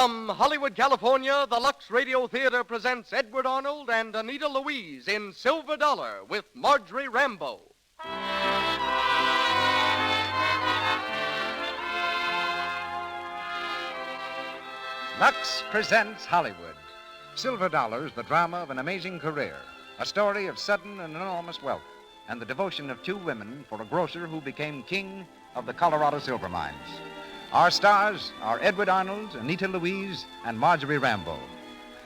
From Hollywood, California, the Lux Radio Theater presents Edward Arnold and Anita Louise in Silver Dollar with Marjorie Rambeau. Lux presents Hollywood. Silver Dollar is the drama of an amazing career, a story of sudden and enormous wealth, and the devotion of two women for a grocer who became king of the Colorado silver mines. Our stars are Edward Arnold, Anita Louise, and Marjorie Rambeau.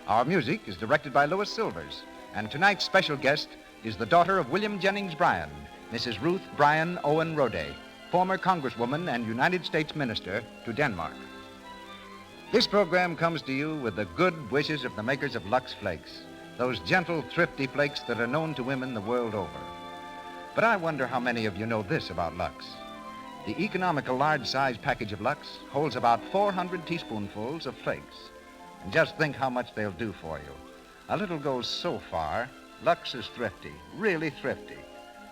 Our music is directed by Louis Silvers, and tonight's special guest is the daughter of William Jennings Bryan, Mrs. Ruth Bryan Owen Roday, former Congresswoman and United States Minister to Denmark. This program comes to you with the good wishes of the makers of Lux Flakes, those gentle, thrifty flakes that are known to women the world over. But I wonder how many of you know this about Lux. The economical large-size package of Lux holds about 400 teaspoonfuls of flakes. And just think how much they'll do for you. A little goes so far. Lux is thrifty, really thrifty.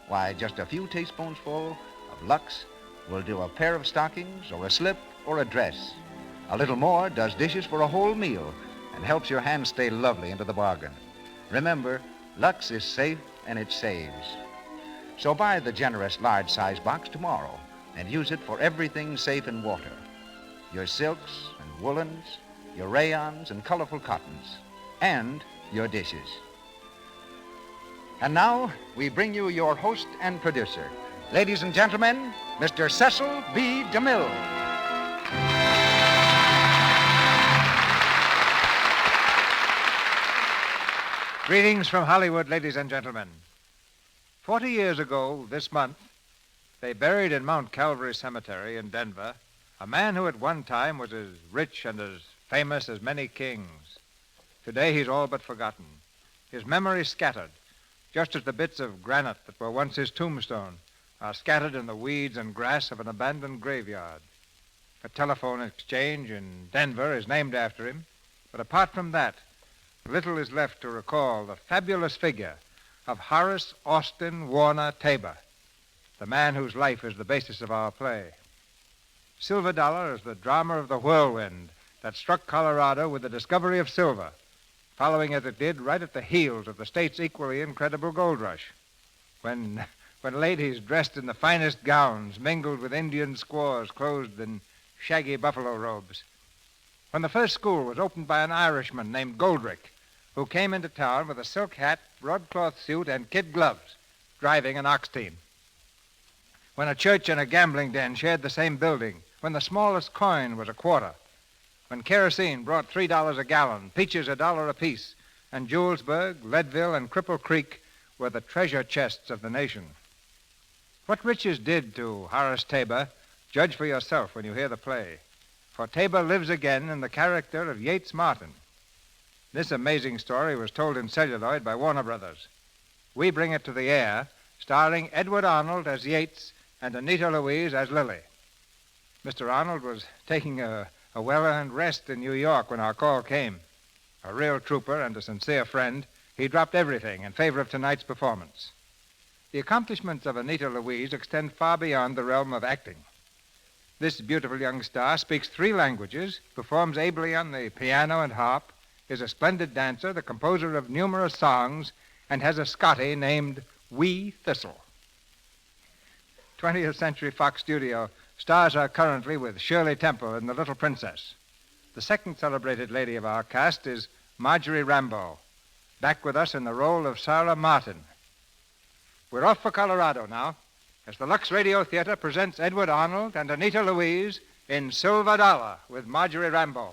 Why, just a few teaspoonsful of Lux will do a pair of stockings or a slip or a dress. A little more does dishes for a whole meal and helps your hands stay lovely into the bargain. Remember, Lux is safe and it saves. So buy the generous large-size box tomorrow and use it for everything safe in water. Your silks and woolens, your rayons and colorful cottons, and your dishes. And now, we bring you your host and producer. Ladies and gentlemen, Mr. Cecil B. DeMille. Greetings from Hollywood, ladies and gentlemen. 40 years ago this month, they buried in Mount Calvary Cemetery in Denver a man who at one time was as rich and as famous as many kings. Today he's all but forgotten, his memory scattered, just as the bits of granite that were once his tombstone are scattered in the weeds and grass of an abandoned graveyard. A telephone exchange in Denver is named after him, but apart from that, little is left to recall the fabulous figure of Horace Austin Warner Tabor, the man whose life is the basis of our play. Silver Dollar is the drama of the whirlwind that struck Colorado with the discovery of silver, following as it did right at the heels of the state's equally incredible gold rush, when ladies dressed in the finest gowns mingled with Indian squaws clothed in shaggy buffalo robes. When the first school was opened by an Irishman named Goldrick, who came into town with a silk hat, broadcloth suit, and kid gloves, driving an ox team. When a church and a gambling den shared the same building, when the smallest coin was a quarter, when kerosene brought $3 a gallon, peaches $1 apiece, and Julesburg, Leadville, and Cripple Creek were the treasure chests of the nation. What riches did to Horace Tabor, judge for yourself when you hear the play. For Tabor lives again in the character of Yates Martin. This amazing story was told in celluloid by Warner Brothers. We bring it to the air, starring Edward Arnold as Yates and Anita Louise as Lily. Mr. Arnold was taking a well-earned rest in New York when our call came. A real trooper and a sincere friend, he dropped everything in favor of tonight's performance. The accomplishments of Anita Louise extend far beyond the realm of acting. This beautiful young star speaks 3 languages, performs ably on the piano and harp, is a splendid dancer, the composer of numerous songs, and has a Scotty named Wee Thistle. 20th Century Fox Studio stars her currently with Shirley Temple in The Little Princess. The second celebrated lady of our cast is Marjorie Rambeau, back with us in the role of Sarah Martin. We're off for Colorado now, as the Lux Radio Theater presents Edward Arnold and Anita Louise in Silver Dollar with Marjorie Rambeau.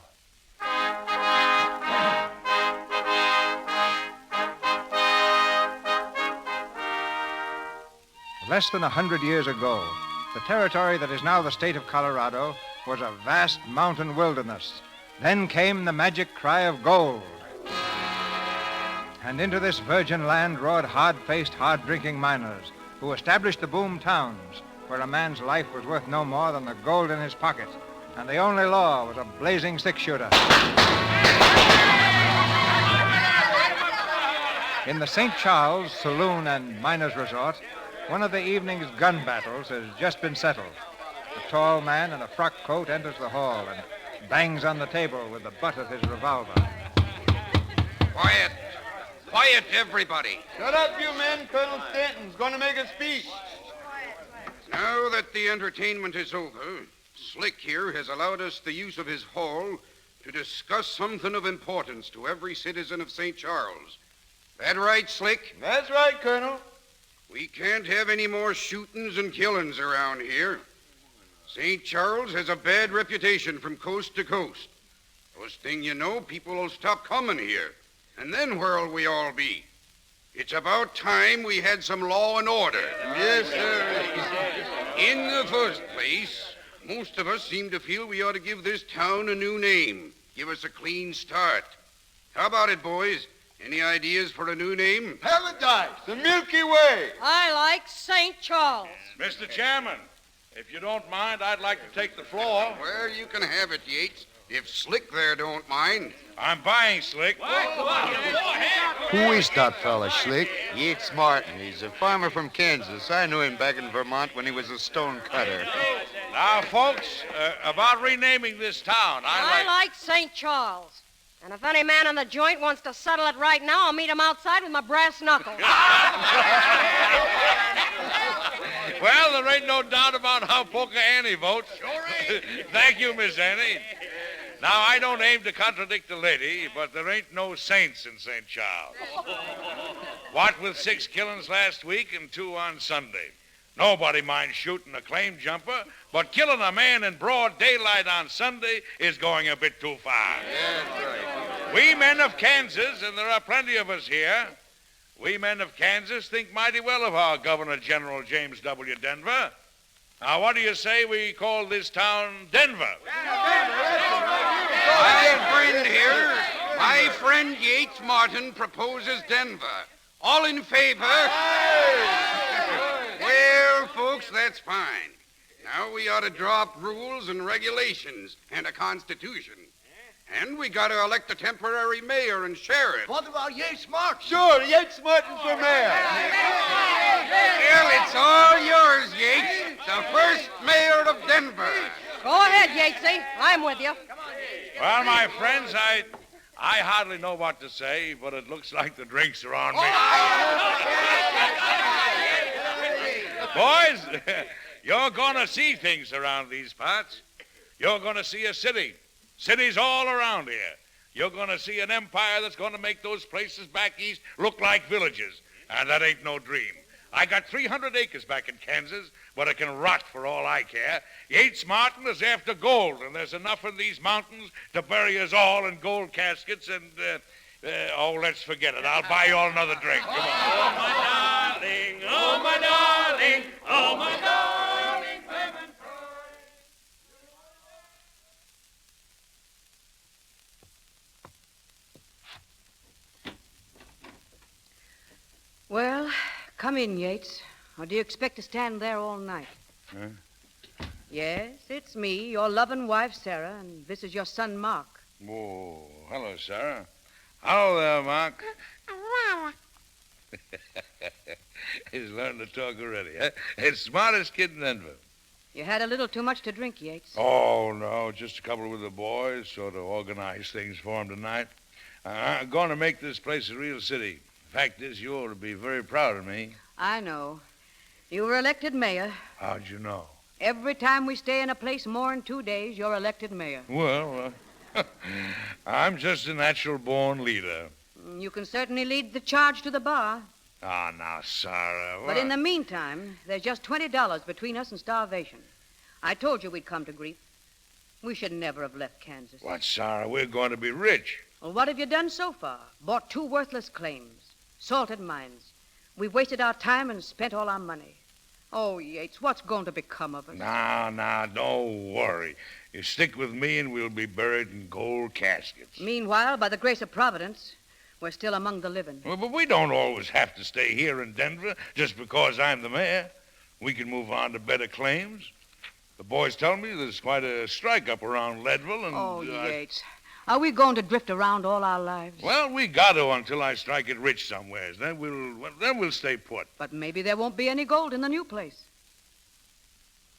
Less than 100 years ago, the territory that is now the state of Colorado was a vast mountain wilderness. Then came the magic cry of gold. And into this virgin land roared hard-faced, hard-drinking miners who established the boom towns where a man's life was worth no more than the gold in his pocket, and the only law was a blazing six-shooter. In the St. Charles Saloon and Miners Resort, one of the evening's gun battles has just been settled. A tall man in a frock coat enters the hall, and bangs on the table with the butt of his revolver. Quiet. Quiet, everybody. Shut up, you men. Colonel Stanton's going to make a speech. Now that the entertainment is over, Slick here has allowed us the use of his hall to discuss something of importance to every citizen of St. Charles. That right, Slick? That's right, Colonel. We can't have any more shootings and killings around here. St. Charles has a bad reputation from coast to coast. First thing you know, people will stop coming here. And then where'll we all be? It's about time we had some law and order. Yes, sir. In the first place, most of us seem to feel we ought to give this town a new name. Give us a clean start. How about it, boys? Any ideas for a new name? Paradise, the Milky Way. I like St. Charles. Mr. Chairman, if you don't mind, I'd like to take the floor. Well, you can have it, Yates, if Slick there don't mind. I'm buying Slick. Who is that fella, Slick? Yates Martin. He's a farmer from Kansas. I knew him back in Vermont when he was a stone cutter. Now, folks, about renaming this town, I like St. Charles. And if any man on the joint wants to settle it right now, I'll meet him outside with my brass knuckles. Well, there ain't no doubt about how Polka Annie votes. Sure ain't. Thank you, Miss Annie. Now, I don't aim to contradict the lady, but there ain't no saints in St. Charles. What with 6 killings last week and 2 on Sunday. Nobody minds shooting a claim jumper, but killing a man in broad daylight on Sunday is going a bit too far. That's right. We men of Kansas, and there are plenty of us here, we men of Kansas think mighty well of our Governor General James W. Denver. Now, what do you say we call this town Denver? My friend Yates Martin proposes Denver. All in favor? Well, folks, that's fine. Now we ought to draw up rules and regulations and a constitution. And we got to elect a temporary mayor and sheriff. What about Yates Martin? Sure, Yates Martin for mayor. Well, it's all yours, Yates. The first mayor of Denver. Go ahead, Yatesy. I'm with you. Well, my friends, I hardly know what to say, but it looks like the drinks are on me. Boys, you're going to see things around these parts. You're going to see a city. Cities all around here. You're going to see an empire that's going to make those places back east look like villages. And that ain't no dream. I got 300 acres back in Kansas, but it can rot for all I care. Yates Martin is after gold, and there's enough in these mountains to bury us all in gold caskets, and, let's forget it. I'll buy you all another drink. Come on. Oh, my darling, oh, my darling, oh, my darling, Clement Well, come in, Yates. Or do you expect to stand there all night? Huh? Yes, it's me, your loving wife, Sarah, and this is your son, Mark. Whoa, hello, Sarah. Hello there, Mark. He's learned to talk already, huh? It's smartest kid in Denver. You had a little too much to drink, Yates. Oh, no, just a couple with the boys, sort of organize things for him tonight. I'm going to make this place a real city. Fact is, you ought to be very proud of me. I know. You were elected mayor. How'd you know? Every time we stay in a place more than 2 days, you're elected mayor. Well, I'm just a natural-born leader. You can certainly lead the charge to the bar. Ah, now, Sarah. But in the meantime, there's just $20 between us and starvation. I told you we'd come to grief. We should never have left Kansas. What, Sarah? We're going to be rich. Well, what have you done so far? Bought 2 worthless claims. Salted mines. We've wasted our time and spent all our money. Oh, Yates, what's going to become of us? Now, don't worry. You stick with me and we'll be buried in gold caskets. Meanwhile, by the grace of Providence, we're still among the living. Well, but we don't always have to stay here in Denver just because I'm the mayor. We can move on to better claims. The boys tell me there's quite a strike up around Leadville and... Oh, Yates. Are we going to drift around all our lives? Well, we got to until I strike it rich somewheres. Then we'll stay put. But maybe there won't be any gold in the new place.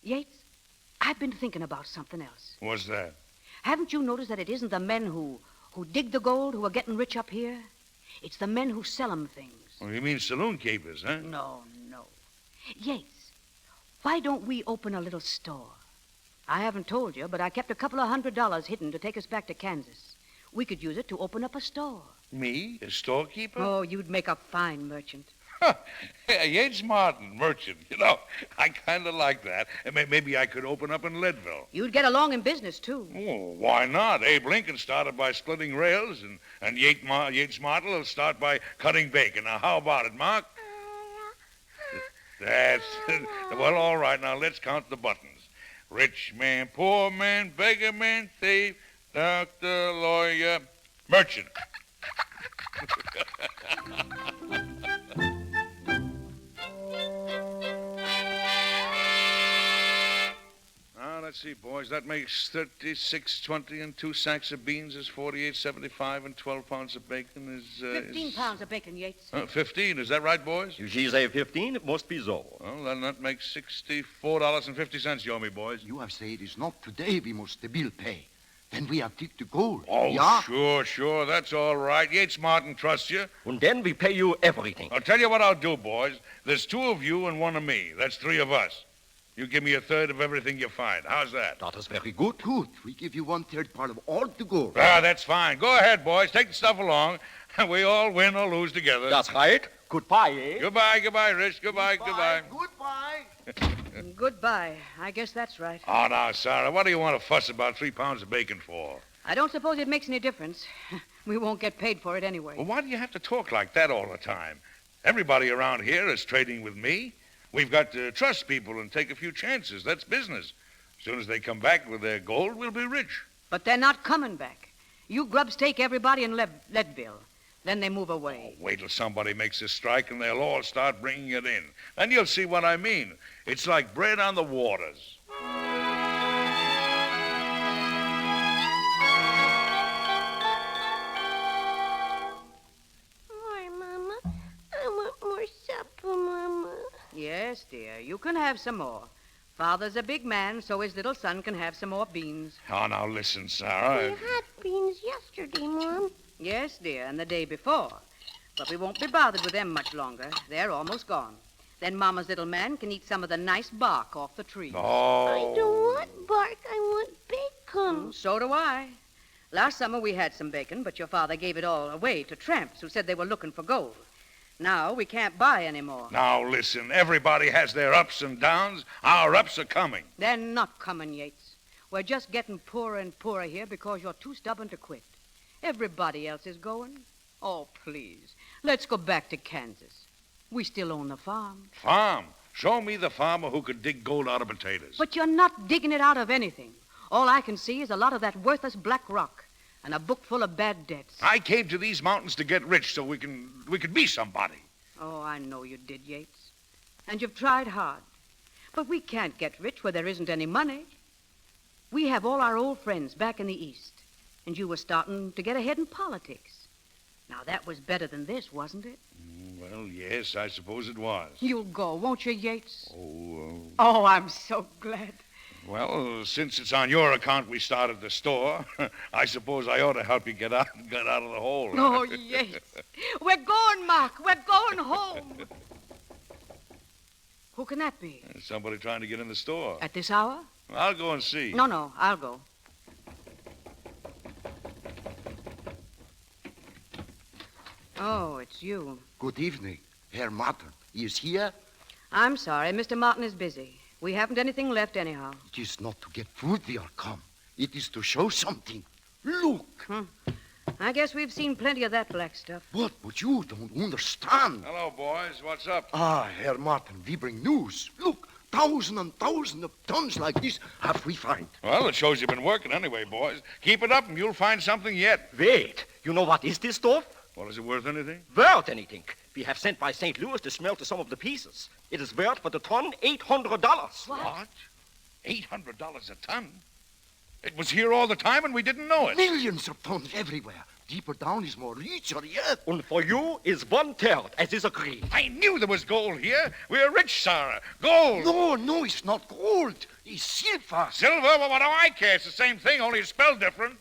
Yates, I've been thinking about something else. What's that? Haven't you noticed that it isn't the men who dig the gold who are getting rich up here? It's the men who sell 'em things. Well, you mean saloon keepers, huh? No. Yates, why don't we open a little store? I haven't told you, but I kept a couple of $100 hidden to take us back to Kansas. We could use it to open up a store. Me? A storekeeper? Oh, you'd make a fine merchant. Yeah, Yates Martin, merchant. You know, I kind of like that. And maybe I could open up in Leadville. You'd get along in business, too. Oh, why not? Abe Lincoln started by splitting rails, and Yates Martin will start by cutting bacon. Now, how about it, Mark? That's it. Well, all right. Now, let's count the buttons. Rich man, poor man, beggar man, thief, doctor, lawyer, merchant. Let's see, boys. That makes 36.20, and 2 sacks of beans is 48.75, and 12 pounds of bacon is 15 pounds of bacon, Yates. 15. Is that right, boys? If she say 15, it must be so. Well, then that makes $64.50, you owe me, boys. You have said it is not today we must the bill pay. Then we have take the gold. Oh, yeah? Sure. That's all right. Yates Martin trusts you. And then we pay you everything. I'll tell you what I'll do, boys. There's 2 of you and 1 of me. That's 3 of us. You give me a third of everything you find. How's that? That is very good. Good. We give you 1/3 part of all the gold. That's fine. Go ahead, boys. Take the stuff along. We all win or lose together. That's right. Goodbye, eh? Goodbye, Rich. Goodbye. Goodbye. Goodbye. I guess that's right. Oh, now, Sarah, what do you want to fuss about 3 pounds of bacon for? I don't suppose it makes any difference. We won't get paid for it anyway. Well, why do you have to talk like that all the time? Everybody around here is trading with me. We've got to trust people and take a few chances. That's business. As soon as they come back with their gold, we'll be rich. But they're not coming back. You grubs take everybody in Leadville. Then they move away. Oh, wait till somebody makes a strike and they'll all start bringing it in. Then you'll see what I mean. It's like bread on the waters. Yes, dear. You can have some more. Father's a big man, so his little son can have some more beans. Oh, now listen, Sarah. We had beans yesterday, Mom. Yes, dear, and the day before. But we won't be bothered with them much longer. They're almost gone. Then Mama's little man can eat some of the nice bark off the tree. Oh. I don't want bark. I want bacon. So do I. Last summer we had some bacon, but your father gave it all away to tramps who said they were looking for gold. Now we can't buy any more. Now, listen, everybody has their ups and downs. Our ups are coming. They're not coming, Yates. We're just getting poorer and poorer here because you're too stubborn to quit. Everybody else is going. Oh, please, let's go back to Kansas. We still own the farm. Farm? Show me the farmer who could dig gold out of potatoes. But you're not digging it out of anything. All I can see is a lot of that worthless black rock and a book full of bad debts. I came to these mountains to get rich so we could be somebody. Oh, I know you did, Yates. And you've tried hard. But we can't get rich where there isn't any money. We have all our old friends back in the East, and you were starting to get ahead in politics. Now, that was better than this, wasn't it? Well, yes, I suppose it was. You'll go, won't you, Yates? Oh, I'm so glad. Well, since it's on your account we started the store, I suppose I ought to help you get out of the hole. Oh, Yates. We're going, Mark. We're going home. Who can that be? Somebody trying to get in the store. At this hour? I'll go and see. No, I'll go. Oh, it's you. Good evening. Herr Martin. He is here? I'm sorry. Mr. Martin is busy. We haven't anything left anyhow. It is not to get food we are come. It is to show something. Look. I guess we've seen plenty of that black stuff. What? But you don't understand. Hello, boys. What's up? Herr Martin, we bring news. Look, thousands and thousands of tons like this have we find. Well, it shows you've been working anyway, boys. Keep it up and you'll find something yet. Wait, you know what is this stuff? Well, is it worth anything? Worth anything. We have sent by St. Louis to smelt some of the pieces. It is worth for the ton $800. What? $800 a ton? It was here all the time and we didn't know it. Millions of tons everywhere. deeper down is more richer yet. And for you is 1/3, as is agreed. I knew there was gold here. We're rich, Sarah. Gold. No, it's not gold. It's silver. Silver? Well, what do I care? It's the same thing, only it's spelled different.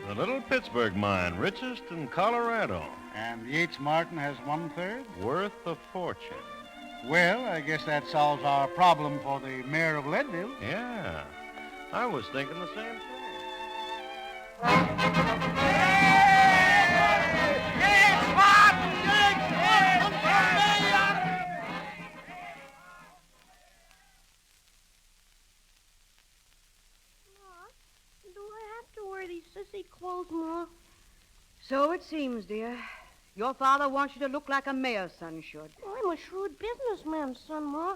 The Little Pittsburgh mine, richest in Colorado. And Yates Martin has 1/3? Worth a fortune. Well, I guess that solves our problem for the mayor of Leadville. Yeah, I was thinking the same thing. Do I have to wear these sissy clothes, Ma? So it seems, dear. Your father wants you to look like a mayor's son should. I'm a shrewd businessman's son, Ma.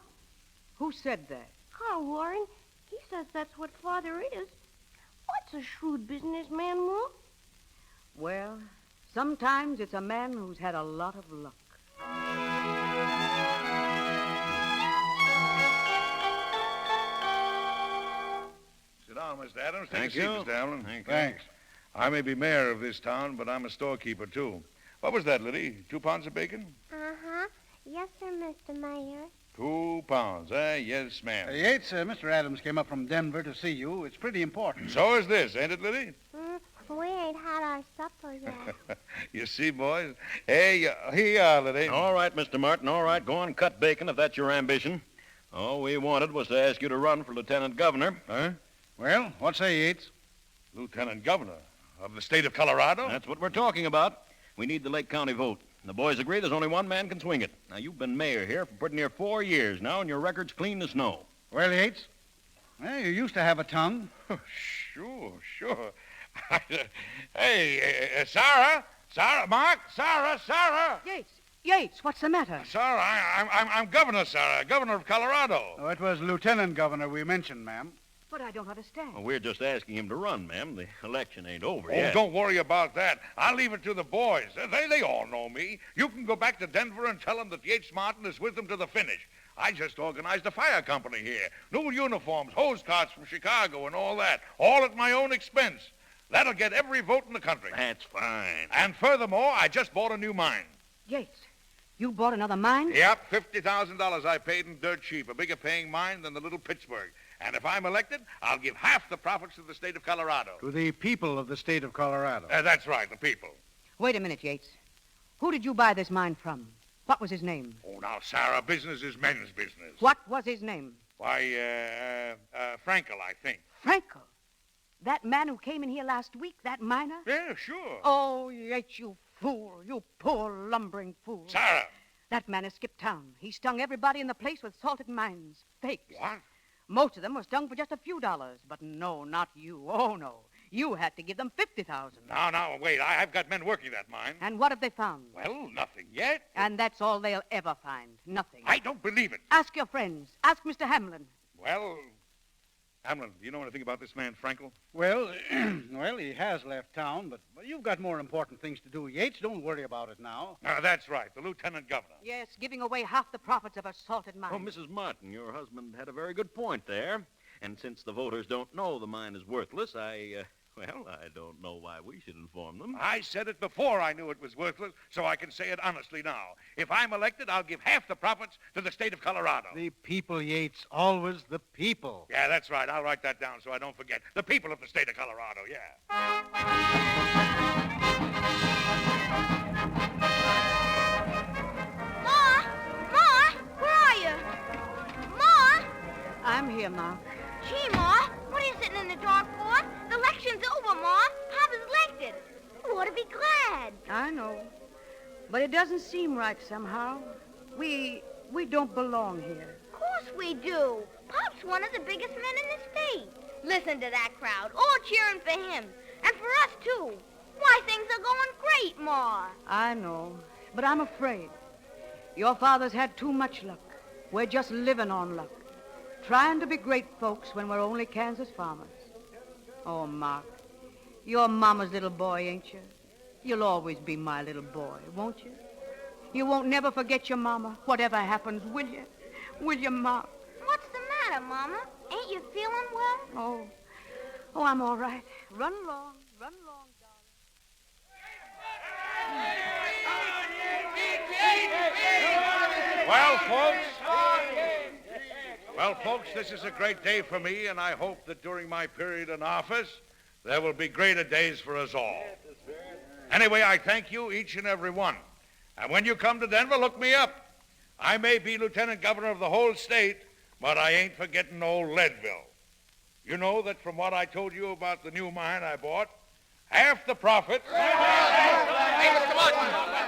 Who said that? Carl Warren. He says that's what Father is. What's a shrewd businessman, Ma? Well, sometimes it's a man who's had a lot of luck. Sit down, Mr. Adams. Thank Take a seat, you. Mr. Allen. Thank you. Thanks. I may be mayor of this town, but I'm a storekeeper, too. What was that, Liddy? 2 pounds of bacon? Uh-huh. Yes, sir, Mr. Mayor. 2 pounds, eh? Yes, ma'am. Yates, Mr. Adams came up from Denver to see you. It's pretty important. So is this, ain't it, Liddy? We ain't had our supper yet. You see, boys? Hey, here you are, Liddy. All right, Mr. Martin, all right. Go on and cut bacon if that's your ambition. All we wanted was to ask you to run for lieutenant governor. Huh? Well, what say, Yates? Lieutenant governor of the state of Colorado? That's what we're talking about. We need the Lake County vote. The boys agree there's only one man can swing it. Now, you've been mayor here for pretty near 4 years now, and your record's clean as snow. Well, Yates, you used to have a tongue. Sure. Hey, Sarah, Mark, Sarah. Yates, what's the matter? Sarah, I'm governor, Sarah, governor of Colorado. Oh, it was lieutenant governor we mentioned, ma'am. But I don't understand. Well, we're just asking him to run, ma'am. The election ain't over Oh, yet. don't worry about that. I'll leave it to the boys. They all know me. You can go back to Denver and tell them that Yates Martin is with them to the finish. I just organized a fire company here. New uniforms, hose carts from Chicago and all that. All at my own expense. That'll get every vote in the country. That's fine. And furthermore, I just bought a new mine. Yates, you bought another mine? Yep, $50,000 I paid in dirt cheap. A bigger paying mine than the Little Pittsburgh. And if I'm elected, I'll give half the profits to the state of Colorado. To the people of the state of Colorado. That's right, the people. Wait a minute, Yates. Who did you buy this mine from? What was his name? Oh, now, Sarah, business is men's business. What was his name? Why, Frankel, I think. Frankel? That man who came in here last week, that miner? Yeah, sure. Oh, Yates, you fool. You poor lumbering fool. Sarah! That man has skipped town. He stung everybody in the place with salted mines. Fakes. What? Most of them were stung for just a few dollars. But no, not you. Oh, no. You had to give them $50,000. Now, wait. I've got men working that mine. And what have they found? Well, nothing yet. And that's all they'll ever find. Nothing. I don't believe it. Ask your friends. Ask Mr. Hamlin. Well, Hamlin, do you know anything about this man, Frankel? Well, he has left town, but you've got more important things to do, Yates. Don't worry about it now. That's right, the lieutenant governor. Yes, giving away half the profits of a salted mine. Oh, Mrs. Martin, your husband had a very good point there. And since the voters don't know the mine is worthless, I don't know why we should inform them. I said it before I knew it was worthless, so I can say it honestly now. If I'm elected, I'll give half the profits to the state of Colorado. The people, Yates. Always the people. Yeah, that's right. I'll write that down so I don't forget. The people of the state of Colorado, yeah. Ma, where are you? Ma? I'm here, Ma. Gee, Ma, what are you sitting in the dark for? The election's over, Ma. Papa's elected. You ought to be glad. I know. But it doesn't seem right somehow. We don't belong here. Of course we do. Pop's one of the biggest men in the state. Listen to that crowd, all cheering for him. And for us, too. Why, things are going great, Ma. I know. But I'm afraid. Your father's had too much luck. We're just living on luck. Trying to be great folks when we're only Kansas farmers. Oh, Mark, you're Mama's little boy, ain't you? You'll always be my little boy, won't you? You won't never forget your Mama, whatever happens, will you? Will you, Mark? What's the matter, Mama? Ain't you feeling well? Oh, I'm all right. Run along, darling. Well, folks, this is a great day for me, and I hope that during my period in office, there will be greater days for us all. Anyway, I thank you, each and every one. And when you come to Denver, look me up. I may be lieutenant governor of the whole state, but I ain't forgetting old Leadville. You know that from what I told you about the new mine I bought, half the profit... Hey, Mr. Martin!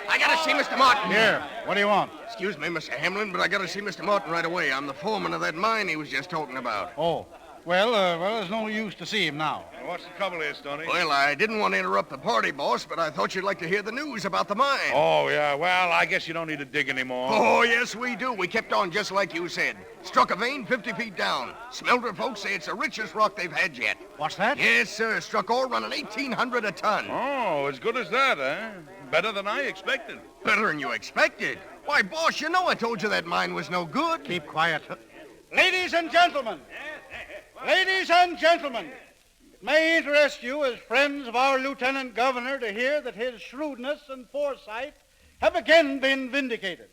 I gotta see Mr. Martin. Here, what do you want? Excuse me, Mr. Hamlin, but I gotta see Mr. Martin right away. I'm the foreman of that mine he was just talking about. Oh, well, there's no use to see him now. What's the trouble here, Stoney? Well, I didn't want to interrupt the party, boss, but I thought you'd like to hear the news about the mine. Oh, yeah. Well, I guess you don't need to dig anymore. Oh, yes, we do. We kept on just like you said. Struck a vein 50 feet down. Smelter folks say it's the richest rock they've had yet. What's that? Yes, sir. Struck ore running 1,800 a ton. Oh, as good as that, eh? Better than I expected. Better than you expected. Why, boss, you know I told you that mine was no good. Keep quiet. Ladies and gentlemen. Ladies and gentlemen. It may interest you as friends of our lieutenant governor to hear that his shrewdness and foresight have again been vindicated.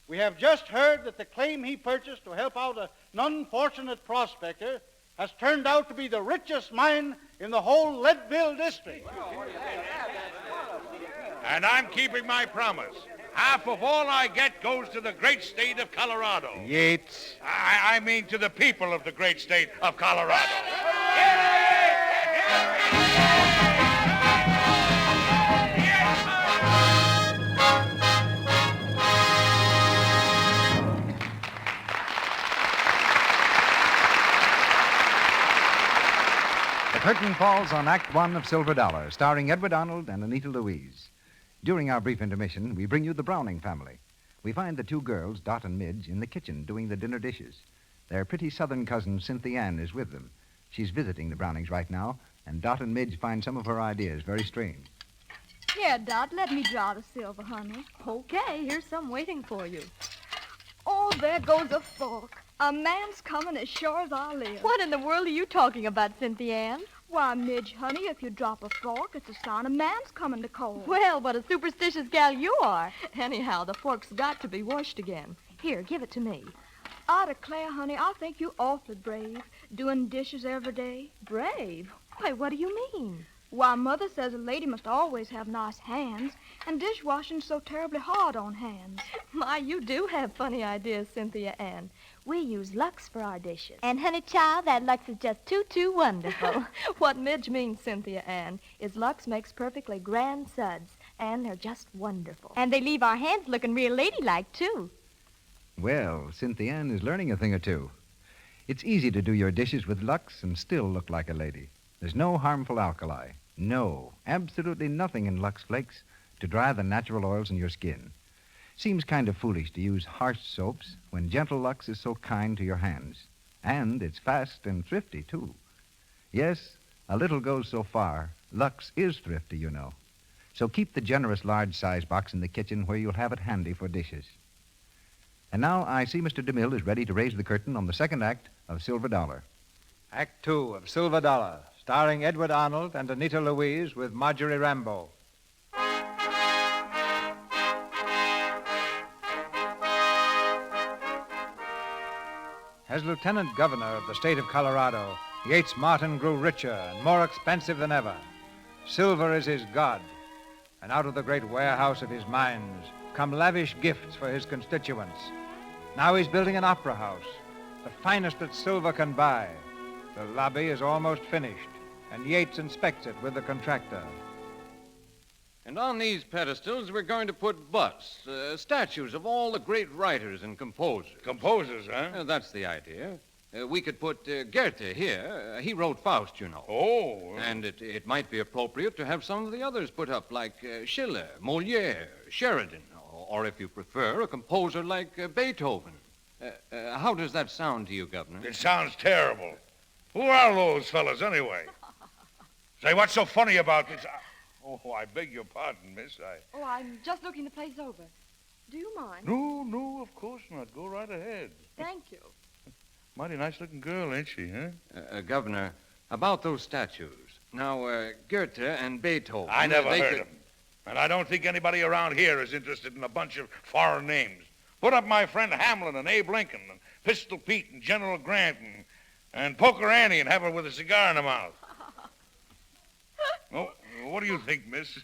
We have just heard that the claim he purchased to help out an unfortunate prospector has turned out to be the richest mine in the whole Leadville district. And I'm keeping my promise. Half of all I get goes to the great state of Colorado. Yates. I mean to the people of the great state of Colorado. The curtain falls on Act One of Silver Dollar, starring Edward Arnold and Anita Louise. During our brief intermission, we bring you the Browning family. We find the two girls, Dot and Midge, in the kitchen doing the dinner dishes. Their pretty southern cousin, Cynthia Ann, is with them. She's visiting the Brownings right now, and Dot and Midge find some of her ideas very strange. Here, Dot, let me draw the silver, honey. Okay, here's some waiting for you. Oh, there goes a fork. A man's coming as sure as I live. What in the world are you talking about, Cynthia Ann? Why, Midge, honey, if you drop a fork, it's a sign a man's coming to call. Well, what a superstitious gal you are. Anyhow, the fork's got to be washed again. Here, give it to me. I declare, honey, I think you awfully brave, doing dishes every day. Brave? Why, what do you mean? Why, Mother says a lady must always have nice hands, and dishwashing's so terribly hard on hands. My, you do have funny ideas, Cynthia Ann. We use Lux for our dishes. And, honey child, that Lux is just too wonderful. What Midge means, Cynthia Ann, is Lux makes perfectly grand suds, and they're just wonderful. And they leave our hands looking real ladylike, too. Well, Cynthia Ann is learning a thing or two. It's easy to do your dishes with Lux and still look like a lady. There's no harmful alkali. No, absolutely nothing in Lux Flakes to dry the natural oils in your skin. Seems kind of foolish to use harsh soaps when gentle Lux is so kind to your hands. And it's fast and thrifty, too. Yes, a little goes so far. Lux is thrifty, you know. So keep the generous large-size box in the kitchen where you'll have it handy for dishes. And now I see Mr. DeMille is ready to raise the curtain on the second act of Silver Dollar. Act Two of Silver Dollar, starring Edward Arnold and Anita Louise with Marjorie Rambeau. As Lieutenant Governor of the state of Colorado, Yates Martin grew richer and more expensive than ever. Silver is his god, and out of the great warehouse of his mines come lavish gifts for his constituents. Now he's building an opera house, the finest that silver can buy. The lobby is almost finished, and Yates inspects it with the contractor. And on these pedestals, we're going to put busts, statues of all the great writers and composers. Composers, huh? That's the idea. We could put Goethe here. He wrote Faust, you know. Oh. And it might be appropriate to have some of the others put up, like Schiller, Molière, Sheridan, or if you prefer, a composer like Beethoven. How does that sound to you, Governor? It sounds terrible. Who are those fellas, anyway? Say, what's so funny about this? Oh, I beg your pardon, miss. Oh, I'm just looking the place over. Do you mind? No, of course not. Go right ahead. Thank you. Mighty nice-looking girl, ain't she, huh? Governor, about those statues. Now, Goethe and Beethoven... I never they heard could- of them. And I don't think anybody around here is interested in a bunch of foreign names. Put up my friend Hamlin and Abe Lincoln and Pistol Pete and General Grant and Poker Annie and have her with a cigar in her mouth. Oh, what do you think, miss?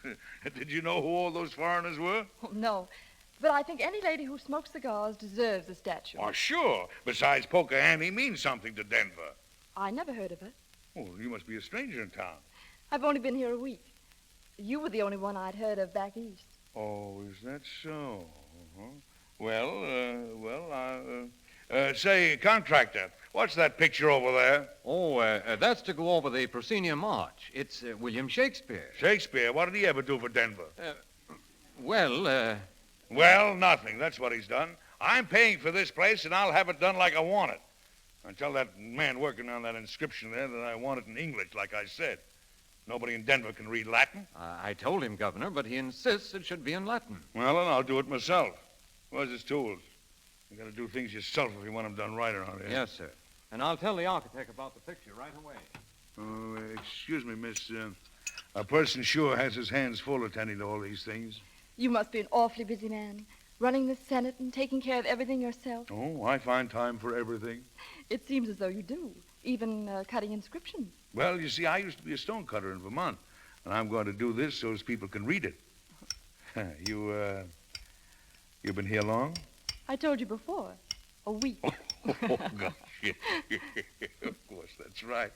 Did you know who all those foreigners were? Oh, no. But I think any lady who smokes cigars deserves a statue. Oh, sure. Besides, Poker Annie means something to Denver. I never heard of her. Oh, you must be a stranger in town. I've only been here a week. You were the only one I'd heard of back east. Oh, is that so? Uh-huh. Say, contractor, what's that picture over there? Oh, that's to go over the Proscenium Arch. It's William Shakespeare. Shakespeare? What did he ever do for Denver? Well, Well, nothing. That's what he's done. I'm paying for this place, and I'll have it done like I want it. I tell that man working on that inscription there that I want it in English, like I said. Nobody in Denver can read Latin. I told him, Governor, but he insists it should be in Latin. Well, then I'll do it myself. Where's his tools? You gotta do things yourself if you want them done right around here. Yes, sir. And I'll tell the architect about the picture right away. Oh, excuse me, miss. A person sure has his hands full attending to all these things. You must be an awfully busy man, running the Senate and taking care of everything yourself. Oh, I find time for everything. It seems as though you do, even cutting inscriptions. Well, you see, I used to be a stonecutter in Vermont, and I'm going to do this so as people can read it. You been here long? I told you before, a week. Oh, gosh. Of course, that's right.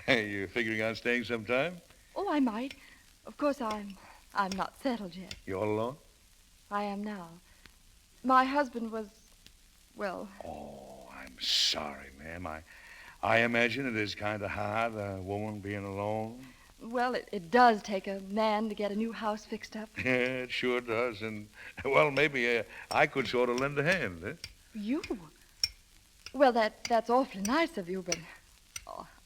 You figuring on staying sometime? Oh, I might. Of course, I'm not settled yet. You all alone? I am now. My husband was, well... Oh, I'm sorry, ma'am. I imagine it is kind of hard, a woman being alone. Well, it does take a man to get a new house fixed up. Yeah, it sure does. And, well, maybe I could sort of lend a hand, eh? You? Well, that's awfully nice of you, but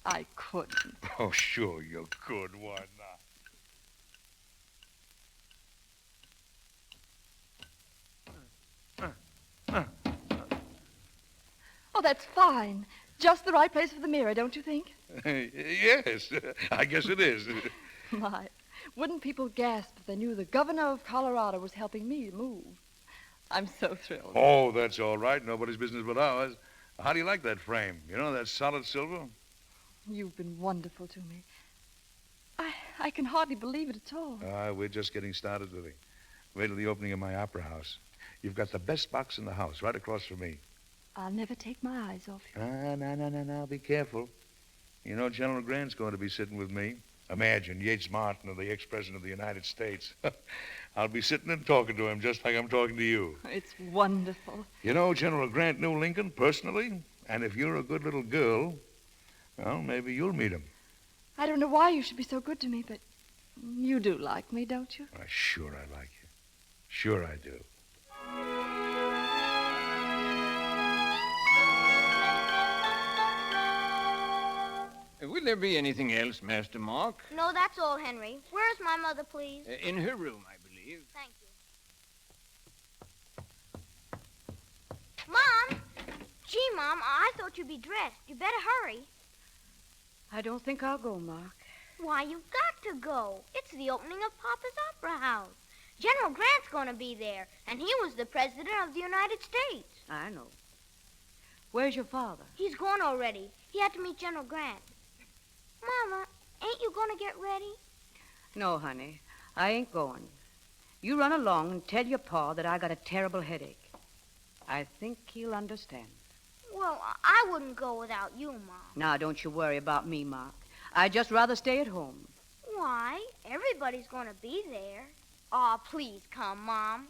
I couldn't. Oh, sure you could. Why not? Oh, that's fine. Just the right place for the mirror, don't you think? Yes, I guess it is. My, wouldn't people gasp if they knew the governor of Colorado was helping me move? I'm so thrilled. Oh, that's all right. Nobody's business but ours. How do you like that frame? You know, that solid silver? You've been wonderful to me. I can hardly believe it at all. We're just getting started, Lily. Wait till the opening of my opera house. You've got the best box in the house, right across from me. I'll never take my eyes off you. No. Be careful. You know, General Grant's going to be sitting with me. Imagine, Yates Martin, the ex-president of the United States. I'll be sitting and talking to him just like I'm talking to you. It's wonderful. You know, General Grant knew Lincoln personally, and if you're a good little girl, well, maybe you'll meet him. I don't know why you should be so good to me, but you do like me, don't you? Sure I like you. Sure I do. Will there be anything else, Master Mark? No, that's all, Henry. Where's my mother, please? In her room, I believe. Thank you. Mom! Gee, Mom, I thought you'd be dressed. You better hurry. I don't think I'll go, Mark. Why, you've got to go. It's the opening of Papa's Opera House. General Grant's going to be there, and he was the President of the United States. I know. Where's your father? He's gone already. He had to meet General Grant. Mama, ain't you going to get ready? No, honey. I ain't going. You run along and tell your pa that I got a terrible headache. I think he'll understand. Well, I wouldn't go without you, Mom. Now, don't you worry about me, Mark. I'd just rather stay at home. Why? Everybody's going to be there. Aw, please come, Mom.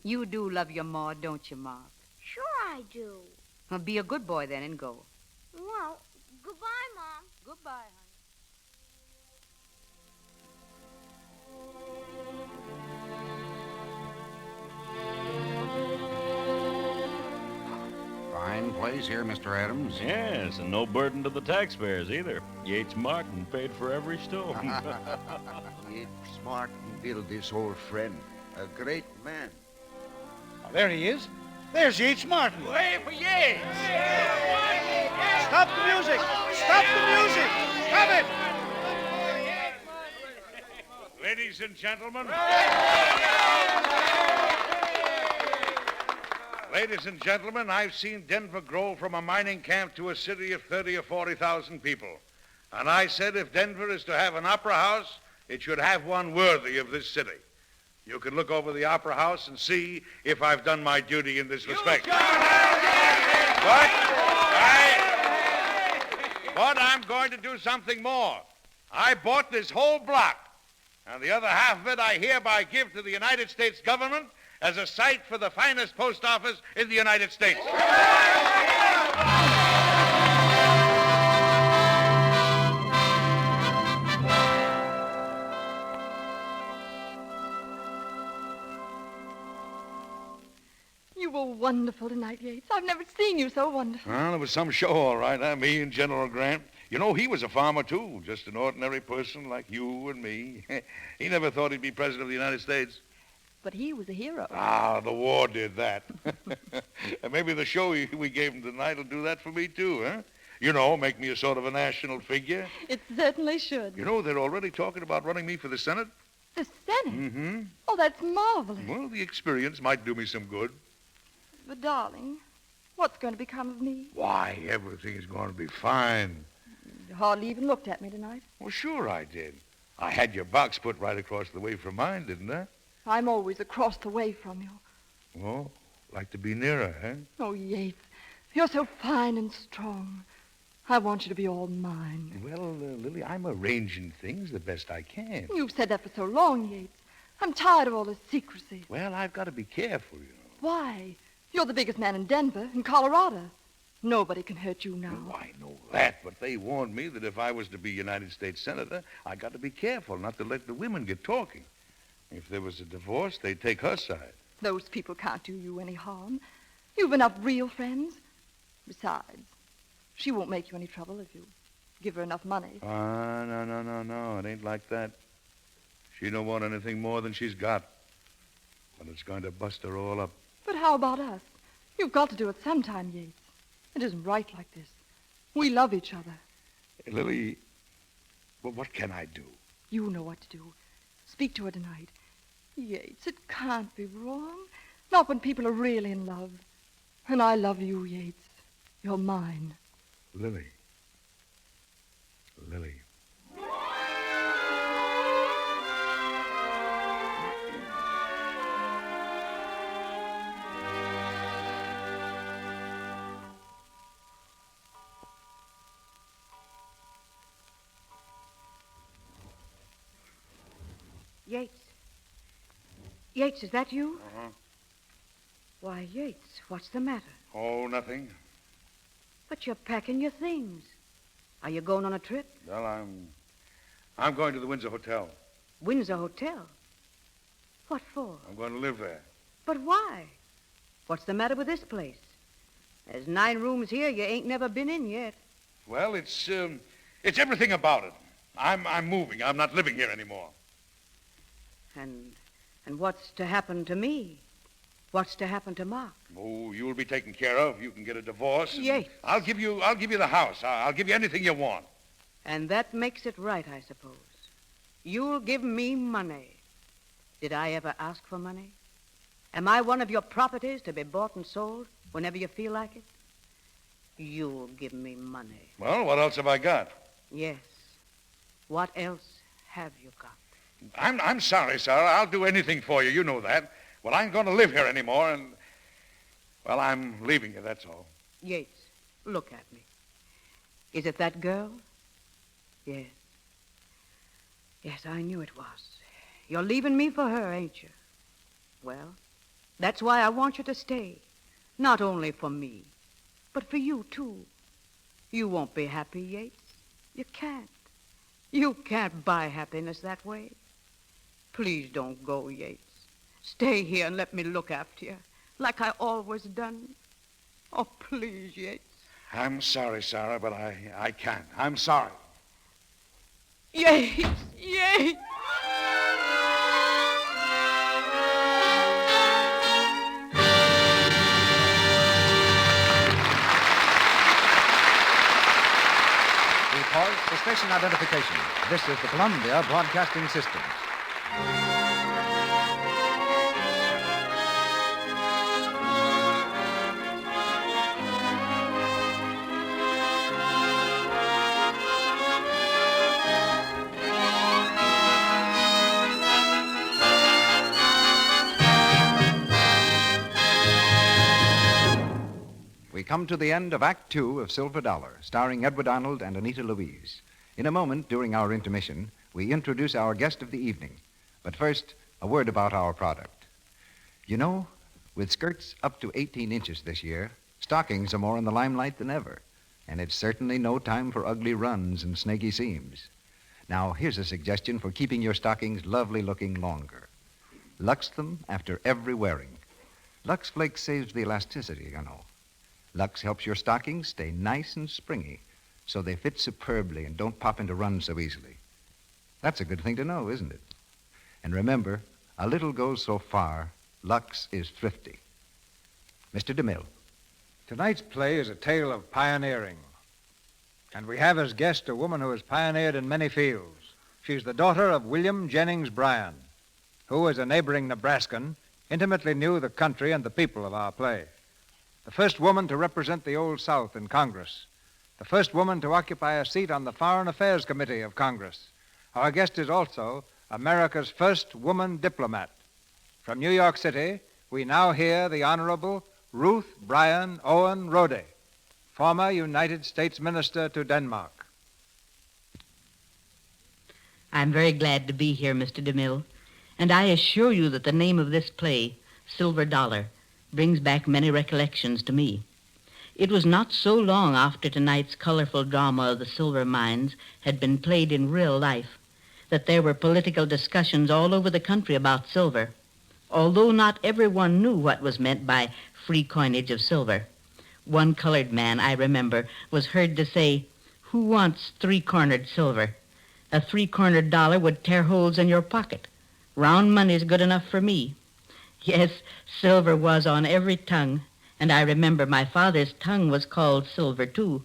You do love your ma, don't you, Mark? Sure I do. Well, be a good boy then and go. Well, goodbye, Mom. Goodbye, honey. Fine place here, Mr. Adams. Yes, and no burden to the taxpayers either. Yates Martin paid for every stone. Yates Martin built this old friend. A great man. There he is. There's Yates Martin. Way for Yates. Stop the music! Stop the music! Stop it! Ladies and gentlemen. Ladies and gentlemen, I've seen Denver grow from a mining camp to a city of 30 or 40,000 people. And I said if Denver is to have an opera house, it should have one worthy of this city. You can look over the opera house and see if I've done my duty in this respect. But I'm going to do something more. I bought this whole block, and the other half of it I hereby give to the United States government as a site for the finest post office in the United States. You were wonderful tonight, Yates. I've never seen you so wonderful. Well, it was some show, all right, huh? Me and General Grant. You know, he was a farmer, too, just an ordinary person like you and me. He never thought he'd be president of the United States. But he was a hero. Ah, the war did that. And maybe the show we gave him tonight will do that for me, too, huh? You know, make me a sort of a national figure. It certainly should. You know, they're already talking about running me for the Senate. The Senate? Mm-hmm. Oh, that's marvelous. Well, the experience might do me some good. But, darling, what's going to become of me? Why, everything is going to be fine. You hardly even looked at me tonight. Well, sure I did. I had your box put right across the way from mine, didn't I? I'm always across the way from you. Oh, like to be nearer, huh? Oh, Yates, you're so fine and strong. I want you to be all mine. Well, Lily, I'm arranging things the best I can. You've said that for so long, Yates. I'm tired of all this secrecy. Well, I've got to be careful, you know. Why? You're the biggest man in Denver, in Colorado. Nobody can hurt you now. Oh, I know that, but they warned me that if I was to be United States Senator, I got to be careful not to let the women get talking. If there was a divorce, they'd take her side. Those people can't do you any harm. You've enough real friends. Besides, she won't make you any trouble if you give her enough money. No. It ain't like that. She don't want anything more than she's got. But it's going to bust her all up. But how about us? You've got to do it sometime, Yates. It isn't right like this. We love each other. Hey, Lily, well, what can I do? You know what to do. Speak to her tonight. Yates, it can't be wrong. Not when people are really in love. And I love you, Yates. You're mine. Lily. Yates. Yates, is that you? Uh-huh. Why, Yates, what's the matter? Oh, nothing. But you're packing your things. Are you going on a trip? Well, I'm going to the Windsor Hotel. Windsor Hotel? What for? I'm going to live there. But why? What's the matter with this place? There's 9 rooms here you ain't never been in yet. Well, it's everything about it. I'm moving. I'm not living here anymore. And what's to happen to me? What's to happen to Mark? Oh, you'll be taken care of. You can get a divorce. Yates. I'll give you the house. I'll give you anything you want. And that makes it right, I suppose. You'll give me money. Did I ever ask for money? Am I one of your properties to be bought and sold whenever you feel like it? You'll give me money. Well, what else have I got? Yes. What else have you got? I'm sorry, Sarah. I'll do anything for you. You know that. Well, I ain't going to live here anymore, and, well, I'm leaving you, that's all. Yates, look at me. Is it that girl? Yes. Yes, I knew it was. You're leaving me for her, ain't you? Well, that's why I want you to stay. Not only for me, but for you, too. You won't be happy, Yates. You can't. You can't buy happiness that way. Please don't go, Yates. Stay here and let me look after you, like I always done. Oh, please, Yates. I'm sorry, Sarah, but I can't. I'm sorry. Yates! Yates! Station identification. This is the Columbia Broadcasting System. We come to the end of Act Two of Silver Dollar, starring Edward Arnold and Anita Louise. In a moment, during our intermission, we introduce our guest of the evening. But first, a word about our product. You know, with skirts up to 18 inches this year, stockings are more in the limelight than ever. And it's certainly no time for ugly runs and snaky seams. Now, here's a suggestion for keeping your stockings lovely looking longer. Lux them after every wearing. Lux Flakes saves the elasticity, you know. Lux helps your stockings stay nice and springy, so they fit superbly and don't pop into runs so easily. That's a good thing to know, isn't it? And remember, a little goes so far. Lux is thrifty. Mr. DeMille. Tonight's play is a tale of pioneering. And we have as guest a woman who has pioneered in many fields. She's the daughter of William Jennings Bryan, who, as a neighboring Nebraskan, intimately knew the country and the people of our play. The first woman to represent the Old South in Congress. The first woman to occupy a seat on the Foreign Affairs Committee of Congress. Our guest is also America's first woman diplomat. From New York City, we now hear the Honorable Ruth Bryan Owen Rode, former United States Minister to Denmark. I'm very glad to be here, Mr. DeMille, and I assure you that the name of this play, Silver Dollar, brings back many recollections to me. It was not so long after tonight's colorful drama of the silver mines had been played in real life that there were political discussions all over the country about silver, although not everyone knew what was meant by free coinage of silver. One colored man, I remember, was heard to say, "Who wants three-cornered silver? A three-cornered dollar would tear holes in your pocket. Round money's good enough for me." Yes, silver was on every tongue, and I remember my father's tongue was called silver, too.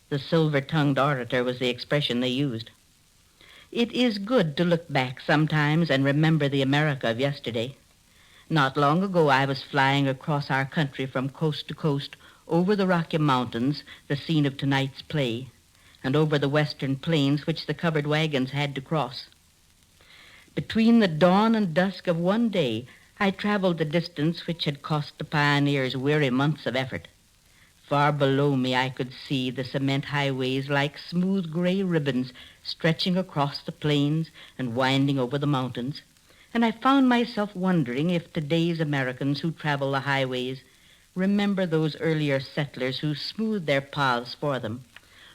The silver-tongued orator was the expression they used. It is good to look back sometimes and remember the America of yesterday. Not long ago, I was flying across our country from coast to coast over the Rocky Mountains, the scene of tonight's play, and over the western plains which the covered wagons had to cross. Between the dawn and dusk of one day, I traveled the distance which had cost the pioneers weary months of effort. Far below me I could see the cement highways like smooth gray ribbons stretching across the plains and winding over the mountains, and I found myself wondering if today's Americans who travel the highways remember those earlier settlers who smoothed their paths for them,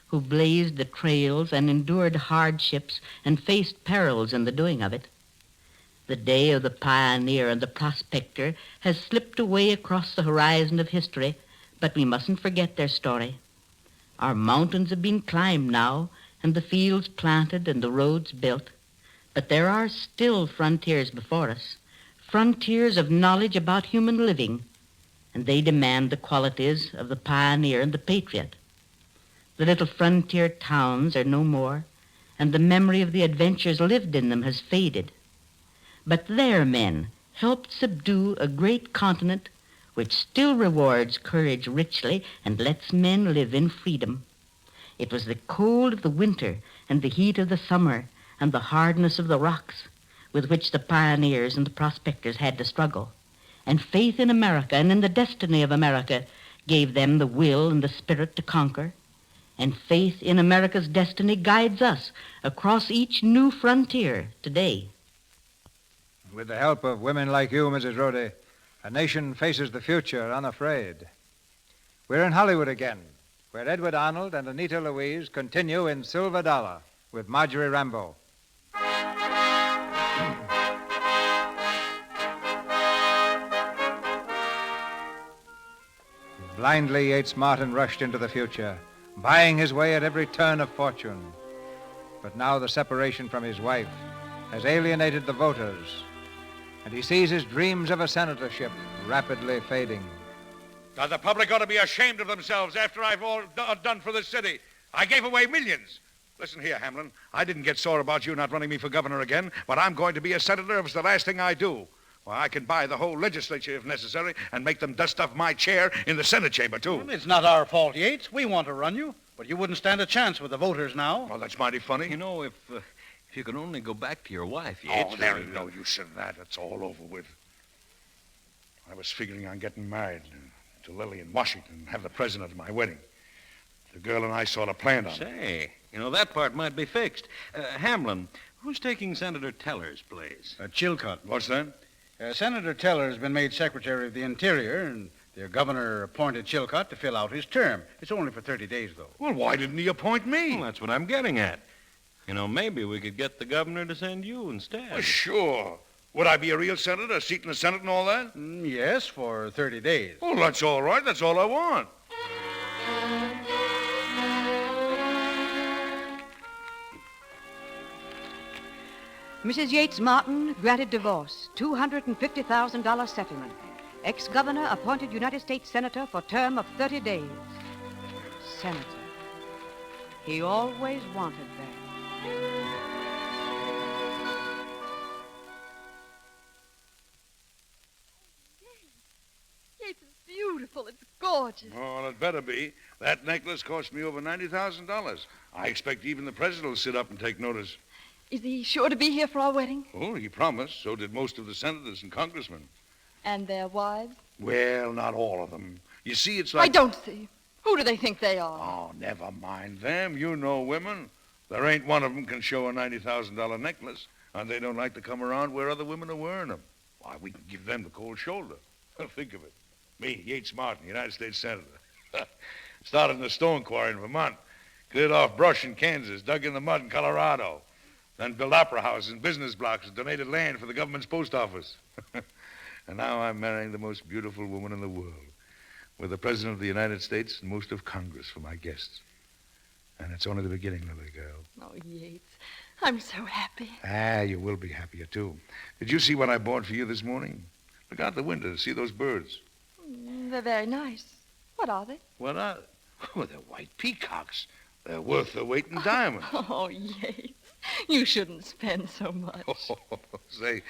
who blazed the trails and endured hardships and faced perils in the doing of it. The day of the pioneer and the prospector has slipped away across the horizon of history, but we mustn't forget their story. Our mountains have been climbed now, and the fields planted and the roads built, but there are still frontiers before us, frontiers of knowledge about human living, and they demand the qualities of the pioneer and the patriot. The little frontier towns are no more, and the memory of the adventures lived in them has faded. But their men helped subdue a great continent which still rewards courage richly and lets men live in freedom. It was the cold of the winter and the heat of the summer and the hardness of the rocks with which the pioneers and the prospectors had to struggle. And faith in America and in the destiny of America gave them the will and the spirit to conquer. And faith in America's destiny guides us across each new frontier today. With the help of women like you, Mrs. Rode, a nation faces the future unafraid. We're in Hollywood again, where Edward Arnold and Anita Louise continue in Silver Dollar with Marjorie Rambeau. Blindly, Yates Martin rushed into the future, buying his way at every turn of fortune. But now the separation from his wife has alienated the voters, and he sees his dreams of a senatorship rapidly fading. Now, the public ought to be ashamed of themselves after I've all done for the city. I gave away millions. Listen here, Hamlin. I didn't get sore about you not running me for governor again, but I'm going to be a senator if it's the last thing I do. Well, I can buy the whole legislature if necessary and make them dust off my chair in the Senate chamber, too. Well, it's not our fault, Yates. We want to run you, but you wouldn't stand a chance with the voters now. Well, that's mighty funny. You know, if you could only go back to your wife, Yates. Oh, there ain't no use in that. It's all over with. I was figuring on getting married to Lily in Washington and have the president at my wedding. The girl and I sort of planned on it. Say, you know, that part might be fixed. Hamlin, who's taking Senator Teller's place? Chilcott. What's that? Senator Teller has been made Secretary of the Interior, and the governor appointed Chilcott to fill out his term. It's only for 30 days, though. Well, why didn't he appoint me? Well, that's what I'm getting at. You know, maybe we could get the governor to send you instead. Well, sure. Would I be a real senator, a seat in the Senate and all that? Yes, for 30 days. Well, that's all right. That's all I want. Mrs. Yates Martin granted divorce, $250,000 settlement. Ex-governor appointed United States Senator for term of 30 days. Senator. He always wanted that. Yates, it's beautiful. It's gorgeous. Oh, it better be. That necklace cost me over $90,000. I expect even the president will sit up and take notice. Is he sure to be here for our wedding? Oh, he promised. So did most of the senators and congressmen. And their wives? Well, not all of them. You see, it's like... I don't see. Who do they think they are? Oh, never mind them. You know women. There ain't one of them can show a $90,000 necklace, and they don't like to come around where other women are wearing them. Why, we can give them the cold shoulder. Think of it. Me, Yates Martin, United States Senator. Started in the stone quarry in Vermont. Cleared off brush in Kansas. Dug in the mud in Colorado. Then built opera houses and business blocks and donated land for the government's post office. And now I'm marrying the most beautiful woman in the world, with the President of the United States and most of Congress for my guests. And it's only the beginning, little girl. Oh, Yates, I'm so happy. Ah, you will be happier, too. Did you see what I bought for you this morning? Look out the window to see those birds. They're very nice. What are they? What are they? Oh, they're white peacocks. They're worth their weight in diamonds. Oh, Yates, you shouldn't spend so much. Oh, say,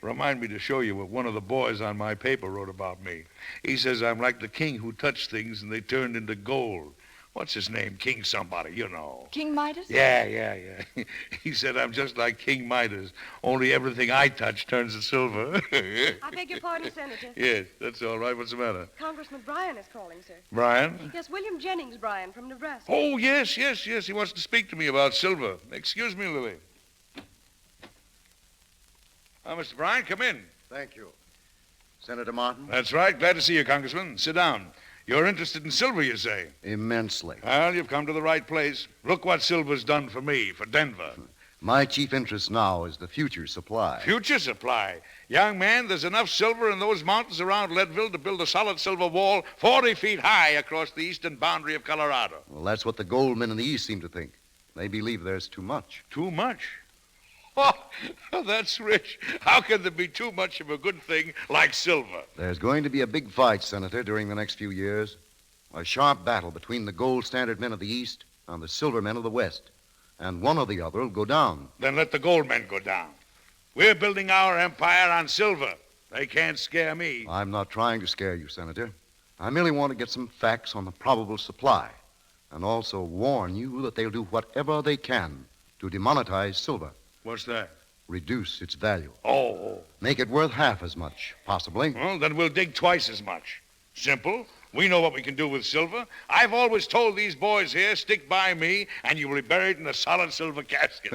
remind me to show you what one of the boys on my paper wrote about me. He says I'm like the king who touched things and they turned into gold. What's his name? King somebody, you know. King Midas? Yeah. He said I'm just like King Midas, only everything I touch turns to silver. I beg your pardon, Senator. Yes, that's all right. What's the matter? Congressman Bryan is calling, sir. Brian? Yes, William Jennings Bryan from Nebraska. Oh, yes. He wants to speak to me about silver. Excuse me, Lily. Mr. Bryan, come in. Thank you. Senator Martin? That's right. Glad to see you, Congressman. Sit down. You're interested in silver, you say? Immensely. Well, you've come to the right place. Look what silver's done for me, for Denver. My chief interest now is the future supply. Future supply? Young man, there's enough silver in those mountains around Leadville to build a solid silver wall 40 feet high across the eastern boundary of Colorado. Well, that's what the gold men in the East seem to think. They believe there's too much. Too much? Oh, that's rich. How can there be too much of a good thing like silver? There's going to be a big fight, Senator, during the next few years. A sharp battle between the gold standard men of the East and the silver men of the West. And one or the other will go down. Then let the gold men go down. We're building our empire on silver. They can't scare me. I'm not trying to scare you, Senator. I merely want to get some facts on the probable supply and also warn you that they'll do whatever they can to demonetize silver. What's that? Reduce its value. Oh. Make it worth half as much, possibly. Well, then we'll dig twice as much. Simple. We know what we can do with silver. I've always told these boys here, stick by me, and you will be buried in a solid silver casket.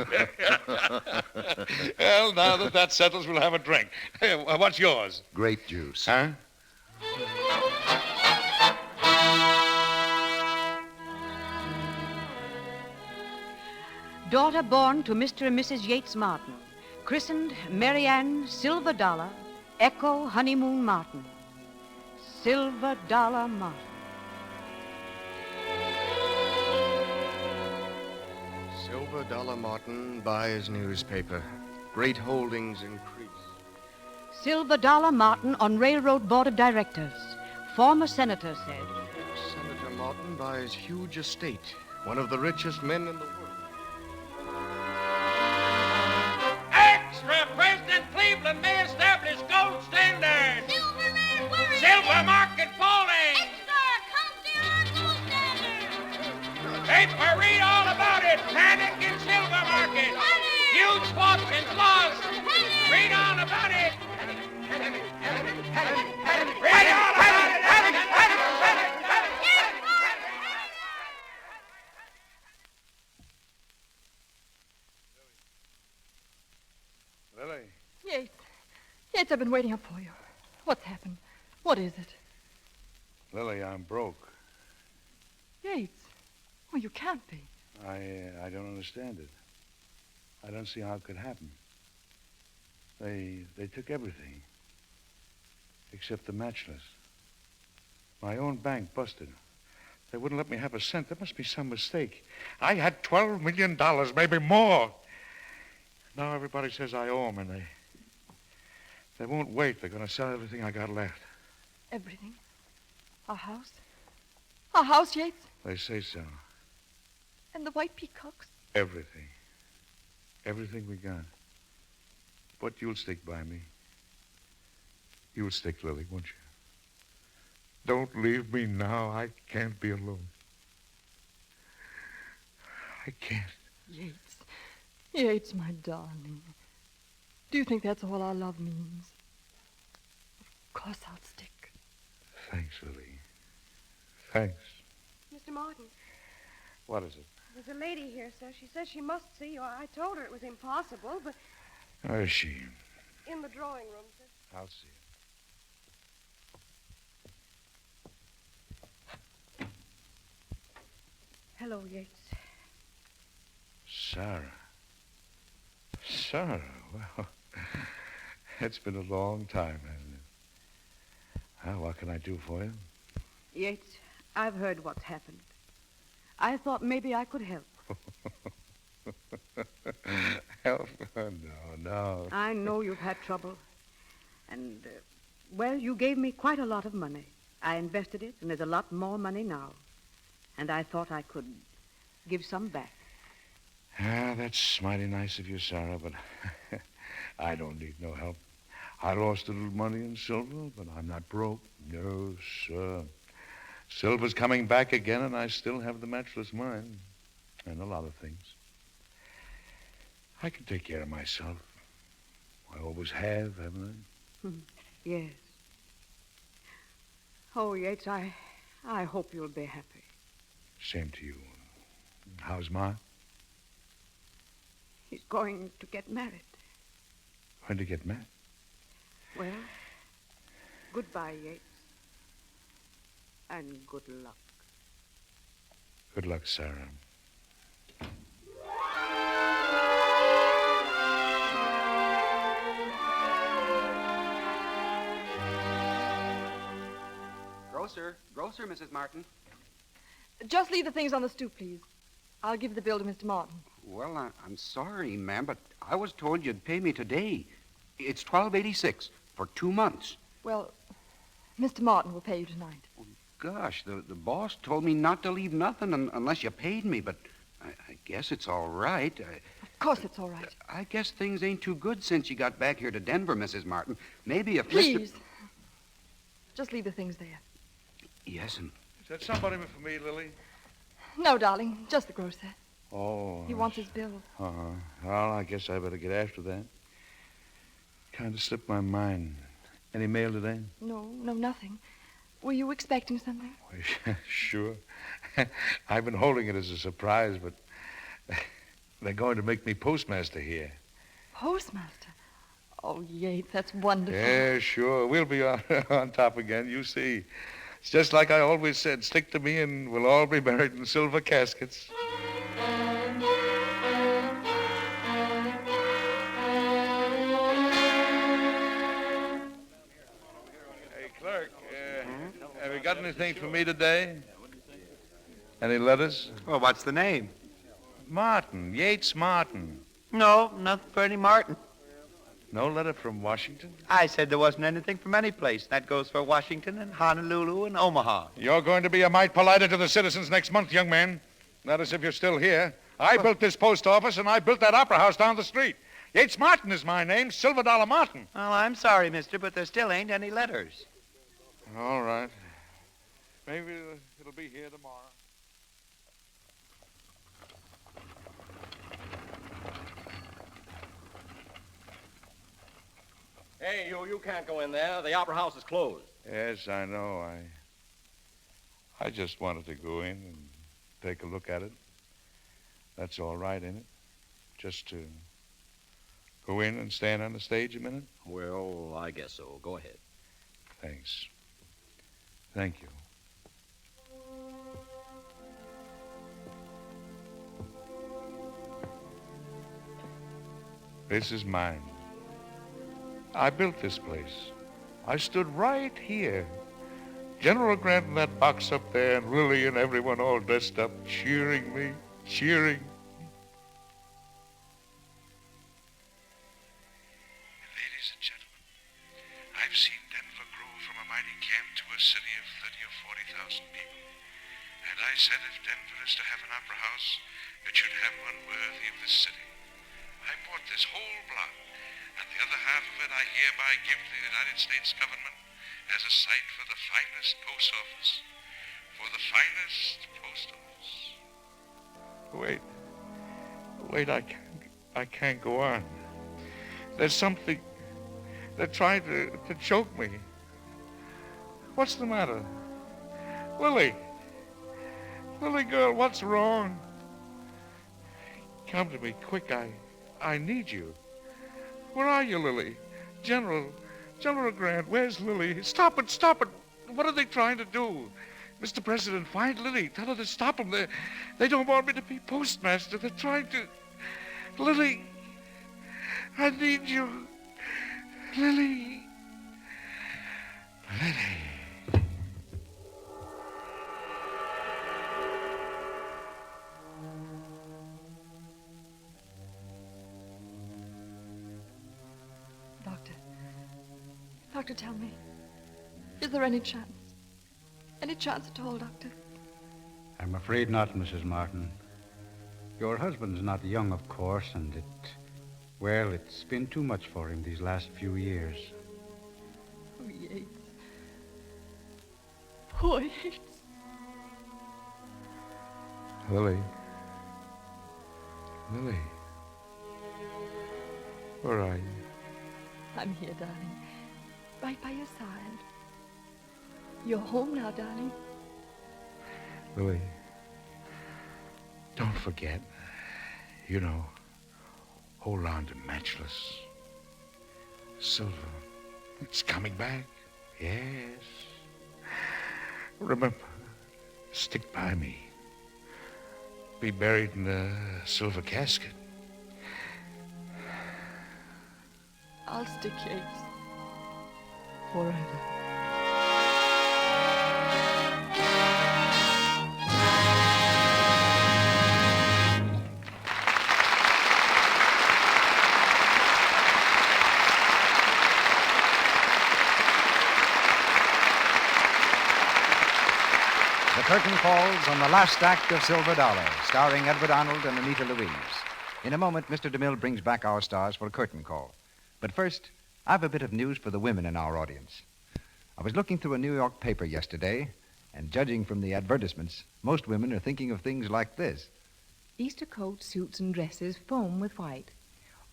Well, now that that settles, we'll have a drink. What's yours? Grape juice. Huh? Daughter born to Mr. and Mrs. Yates Martin, christened Mary Ann Silver Dollar, Echo Honeymoon Martin. Silver Dollar Martin. Silver Dollar Martin buys newspaper. Great holdings increase. Silver Dollar Martin on Railroad Board of Directors. Former senator said. Senator Martin buys huge estate. One of the richest men in the world. extra, President Cleveland may establish gold standard. Silver market falling. Paper, read all about it. Panic in silver market. Huge fortunes lost. Read all about it. Read all about it. Lily. Yates. Yates, I've been waiting up for you. What's happened? What is it? Lily, I'm broke. Yates. Well, you can't be. I don't understand it. I don't see how it could happen. They took everything. Except the matchless. My own bank busted. They wouldn't let me have a cent. There must be some mistake. I had $12 million, maybe more. Now everybody says I owe them, and they won't wait. They're going to sell everything I got left. Everything? Our house? Our house, Yates? They say so. And the white peacocks? Everything. Everything we got. But you'll stick by me. You'll stick, Lily, won't you? Don't leave me now. I can't be alone. I can't. Yates. Yates, my darling. Do you think that's all our love means? Of course I'll stick. Thanks, Lily. Thanks. Mr. Martin, What is it? there's a lady here, sir. She says she must see you. I told her it was impossible, but Where is she? in the drawing room, sir. I'll see her. Hello, Yates. Sarah. Sarah, well, it's been a long time, hasn't it? Well, what can I do for you? Yates, I've heard what's happened. I thought maybe I could help. Help? No. I know you've had trouble. And, well, you gave me quite a lot of money. I invested it, and there's a lot more money now. And I thought I could give some back. Ah, that's mighty nice of you, Sarah, but I don't need no help. I lost a little money in silver, but I'm not broke. No, sir. Silver's coming back again, and I still have the matchless mine. And a lot of things. I can take care of myself. I always have, haven't I? Yes. Oh, Yates, I hope you'll be happy. Same to you. How's Ma? He's going to get married. When to get married? Well, goodbye, Yates. And good luck. Good luck, Sarah. Grocer, Mrs. Martin. Just leave the things on the stoop, please. I'll give the bill to Mr. Martin. Well, I'm sorry, ma'am, but I was told you'd pay me today. It's $12.86 for 2 months. Well, Mr. Martin will pay you tonight. Gosh, the boss told me not to leave nothing unless you paid me, but I guess it's all right. Of course it's all right. I guess things ain't too good since you got back here to Denver, Mrs. Martin. Maybe if Please. Just leave the things there. Yes, and... Is that somebody for me, Lily? No, darling, just the grocer. Oh. He wants his bill. Uh-huh. Well, I guess I better get after that. Kind of slipped my mind. Any mail today? No, nothing. Were you expecting something? Sure. I've been holding it as a surprise, but they're going to make me postmaster here. Postmaster? Oh, Yates, that's wonderful. Yeah, sure. We'll be on top again, you see. It's just like I always said, stick to me and we'll all be buried in silver caskets. Hey, clerk, have you got anything for me today? Any letters? Well, what's the name? Martin, Yates Martin. No, nothing for any Martin. No letter from Washington? I said there wasn't anything from any place. That goes for Washington and Honolulu and Omaha. You're going to be a mite politer to the citizens next month, young man. Not as if you're still here. I built this post office, and I built that opera house down the street. Yates Martin is my name, Silver Dollar Martin. Well, I'm sorry, mister, but there still ain't any letters. All right. Maybe it'll be here tomorrow. Hey, you can't go in there. The opera house is closed. Yes, I know. I just wanted to go in and take a look at it. That's all right, ain't it? Just to go in and stand on the stage a minute? Well, I guess so. Go ahead. Thanks. Thank you. This is mine. I built this place. I stood right here. General Grant in that box up there, and Willie and everyone all dressed up, cheering me, cheering. Ladies and gentlemen, I've seen Denver grow from a mining camp to a city of 30 or 40,000 people. And I said if Denver is to have an opera house, it should have one worthy of this city. I bought this whole block, and the other half of it I hereby give to the United States government as a site for the finest post office. For the finest post office. Wait, I can't go on. There's something. They're trying to choke me. What's the matter? Lily, girl, what's wrong? Come to me, quick, I need you. Where are you, Lily? General Grant, where's Lily? Stop it. What are they trying to do? Mr. President, find Lily. Tell her to stop them. They don't want me to be postmaster. They're trying to... Lily, I need you. Lily. Doctor, tell me, is there any chance? Any chance at all, Doctor? I'm afraid not, Mrs. Martin. Your husband's not young, of course, and it's been too much for him these last few years. Oh, Yates. Poor Yates. Lily. Where are you? I'm here, darling. Right by your side. You're home now, darling. Lily, don't forget. You know, hold on to Matchless. Silver, it's coming back. Yes. Remember, stick by me. Be buried in a silver casket. I'll stick, Yates. Forever. The curtain falls on the last act of Silver Dollar, starring Edward Arnold and Anita Louise. In a moment, Mr. DeMille brings back our stars for a curtain call. But first, I've a bit of news for the women in our audience. I was looking through a New York paper yesterday, and judging from the advertisements, most women are thinking of things like this. Easter coats, suits, and dresses foam with white.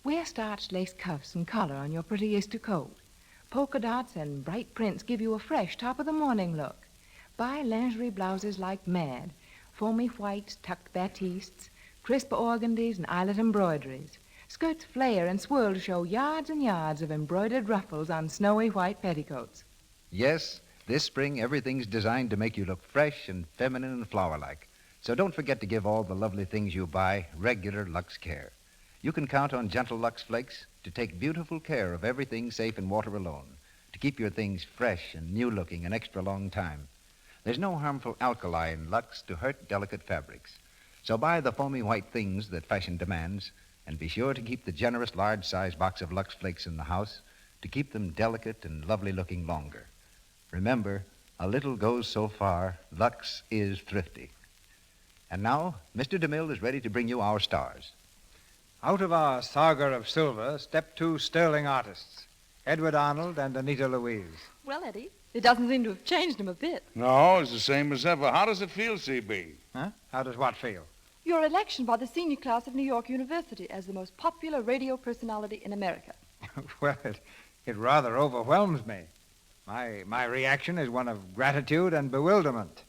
Wear starched lace cuffs and collar on your pretty Easter coat. Polka dots and bright prints give you a fresh top-of-the-morning look. Buy lingerie blouses like mad. Foamy whites, tucked batistes, crisp organdies, and eyelet embroideries. Skirts flare and swirl to show yards and yards of embroidered ruffles on snowy white petticoats. Yes, this spring everything's designed to make you look fresh and feminine and flower-like. So don't forget to give all the lovely things you buy regular Lux care. You can count on Gentle Lux Flakes to take beautiful care of everything safe in water alone, to keep your things fresh and new-looking an extra long time. There's no harmful alkali in Lux to hurt delicate fabrics. So buy the foamy white things that fashion demands, and be sure to keep the generous large-size box of Lux Flakes in the house to keep them delicate and lovely-looking longer. Remember, a little goes so far. Lux is thrifty. And now, Mr. DeMille is ready to bring you our stars. Out of our saga of silver step two sterling artists, Edward Arnold and Anita Louise. Well, Eddie, it doesn't seem to have changed him a bit. No, it's the same as ever. How does it feel, CB? Huh? How does what feel? Your election by the senior class of New York University as the most popular radio personality in America. Well, it rather overwhelms me. My reaction is one of gratitude and bewilderment,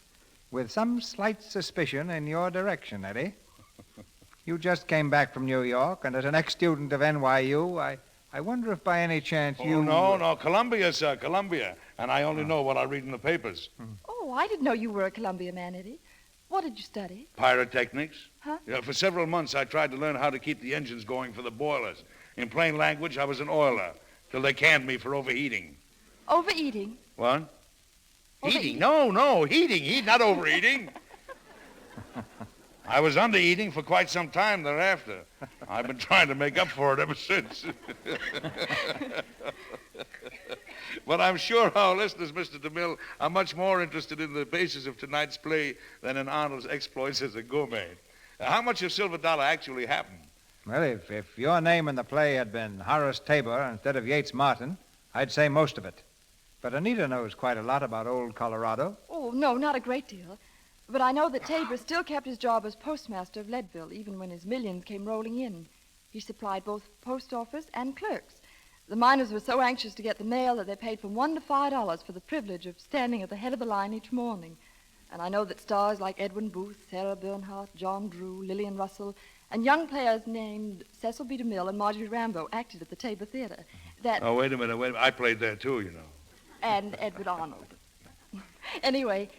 with some slight suspicion in your direction, Eddie. You just came back from New York, and as an ex-student of NYU, I wonder if by any chance you... Oh, no, Columbia, sir, Columbia. And I only know what I read in the papers. Oh, I didn't know you were a Columbia man, Eddie. What did you study? Pyrotechnics. Huh? Yeah, for several months, I tried to learn how to keep the engines going for the boilers. In plain language, I was an oiler, till they canned me for overheating. Overeating? What? Overeating? Heating? No, heating, not overeating. I was undereating for quite some time thereafter. I've been trying to make up for it ever since. But I'm sure our listeners, Mr. DeMille, are much more interested in the basis of tonight's play than in Arnold's exploits as a gourmet. How much of Silver Dollar actually happened? Well, if your name in the play had been Horace Tabor instead of Yates Martin, I'd say most of it. But Anita knows quite a lot about old Colorado. Oh, no, not a great deal. But I know that Tabor still kept his job as postmaster of Leadville, even when his millions came rolling in. He supplied both post office and clerks. The miners were so anxious to get the mail that they paid from $1 to $5 for the privilege of standing at the head of the line each morning. And I know that stars like Edwin Booth, Sarah Bernhardt, John Drew, Lillian Russell, and young players named Cecil B. DeMille and Marjorie Rambeau acted at the Tabor Theater. Oh, wait a minute. I played there, too, you know. And Edward Arnold. Anyway,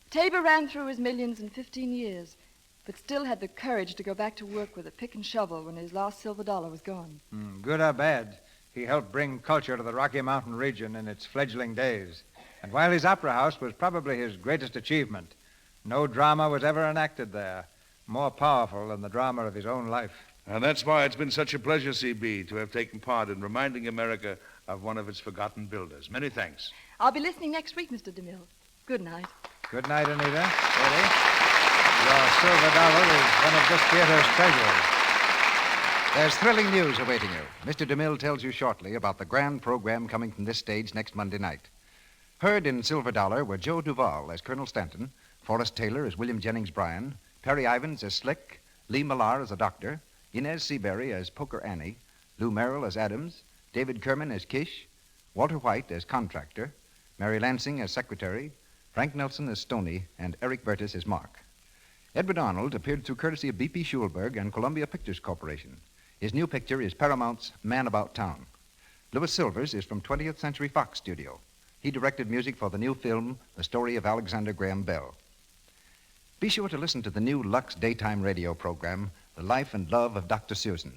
Tabor ran through his millions in 15 years, but still had the courage to go back to work with a pick and shovel when his last silver dollar was gone. Good or bad, he helped bring culture to the Rocky Mountain region in its fledgling days. And while his opera house was probably his greatest achievement, no drama was ever enacted there more powerful than the drama of his own life. And that's why it's been such a pleasure, CB, to have taken part in reminding America of one of its forgotten builders. Many thanks. I'll be listening next week, Mr. DeMille. Good night. Good night, Anita. Eddie, your silver dollar is one of this theater's treasures. There's thrilling news awaiting you. Mr. DeMille tells you shortly about the grand program coming from this stage next Monday night. Heard in Silver Dollar were Joe Duvall as Colonel Stanton, Forrest Taylor as William Jennings Bryan, Perry Ivans as Slick, Lee Millar as a doctor, Inez Seabury as Poker Annie, Lou Merrill as Adams, David Kerman as Kish, Walter White as contractor, Mary Lansing as secretary, Frank Nelson as Stoney, and Eric Burtis as Mark. Edward Arnold appeared through courtesy of B.P. Schulberg and Columbia Pictures Corporation. His new picture is Paramount's Man About Town. Louis Silvers is from 20th Century Fox Studio. He directed music for the new film, The Story of Alexander Graham Bell. Be sure to listen to the new Lux daytime radio program, The Life and Love of Dr. Susan,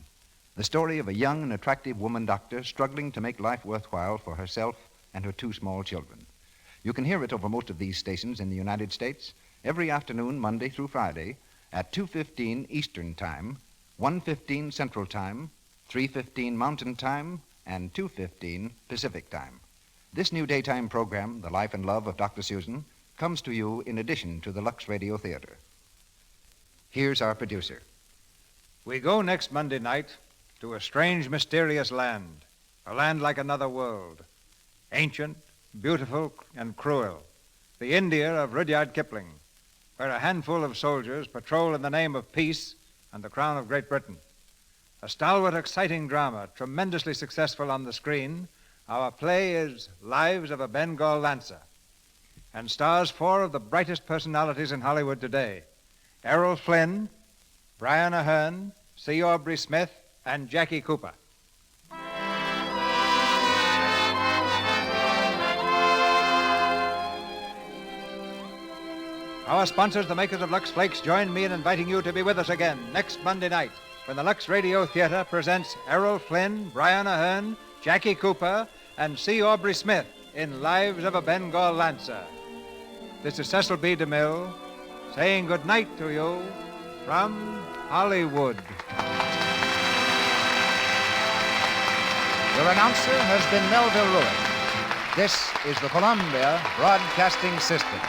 the story of a young and attractive woman doctor struggling to make life worthwhile for herself and her two small children. You can hear it over most of these stations in the United States every afternoon, Monday through Friday, at 2:15 Eastern Time, 1:15 Central Time, 3:15 Mountain Time, and 2:15 Pacific Time. This new daytime program, The Life and Love of Dr. Susan, comes to you in addition to the Lux Radio Theater. Here's our producer. We go next Monday night to a strange, mysterious land, a land like another world, ancient, beautiful, and cruel, the India of Rudyard Kipling, where a handful of soldiers patrol in the name of peace and the crown of Great Britain. A stalwart, exciting drama, tremendously successful on the screen. Our play is Lives of a Bengal Lancer, and stars four of the brightest personalities in Hollywood today: Errol Flynn, Brian Aherne, C. Aubrey Smith, and Jackie Cooper. Our sponsors, the makers of Lux Flakes, join me in inviting you to be with us again next Monday night when the Lux Radio Theater presents Errol Flynn, Brian Aherne, Jackie Cooper, and C. Aubrey Smith in Lives of a Bengal Lancer. This is Cecil B. DeMille saying good night to you from Hollywood. Your announcer has been Melville Ruick. This is the Columbia Broadcasting System.